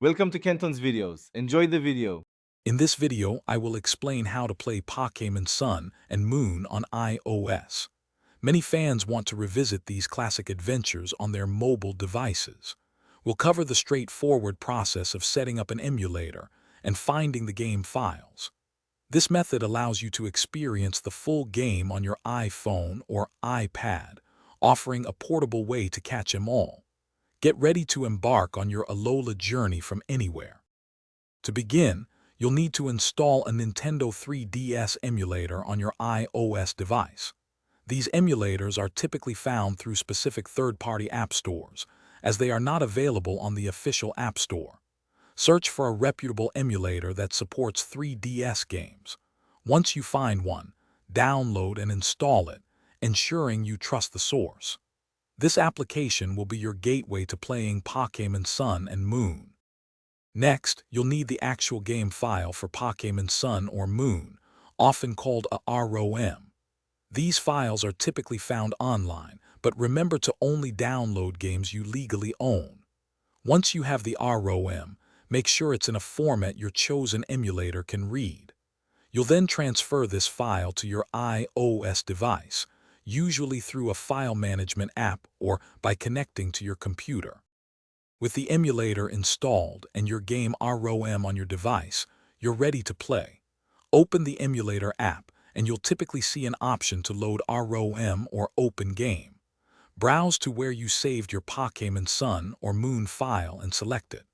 Welcome to Kenton's videos. Enjoy the video. In this video, I will explain how to play Pokémon Sun and Moon on iOS. Many fans want to revisit these classic adventures on their mobile devices. We'll cover the straightforward process of setting up an emulator and finding the game files. This method allows you to experience the full game on your iPhone or iPad, offering a portable way to catch them all. Get ready to embark on your Alola journey from anywhere. To begin, you'll need to install a Nintendo 3DS emulator on your iOS device. These emulators are typically found through specific third-party app stores, as they are not available on the official App Store. Search for a reputable emulator that supports 3DS games. Once you find one, download and install it, ensuring you trust the source. This application will be your gateway to playing Pokémon Sun and Moon. Next, you'll need the actual game file for Pokémon Sun or Moon, often called a ROM. These files are typically found online, but remember to only download games you legally own. Once you have the ROM, make sure it's in a format your chosen emulator can read. You'll then transfer this file to your iOS device, usually through a file management app or by connecting to your computer. With the emulator installed and your game ROM on your device, you're ready to play. Open the emulator app and you'll typically see an option to load ROM or Open Game. Browse to where you saved your Pokémon Sun or Moon file and select it.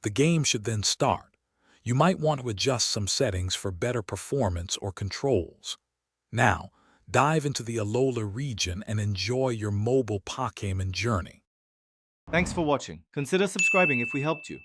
The game should then start. You might want to adjust some settings for better performance or controls. Now, dive into the Alola region and enjoy your mobile Pokémon journey. Thanks for watching. Consider subscribing if we helped you.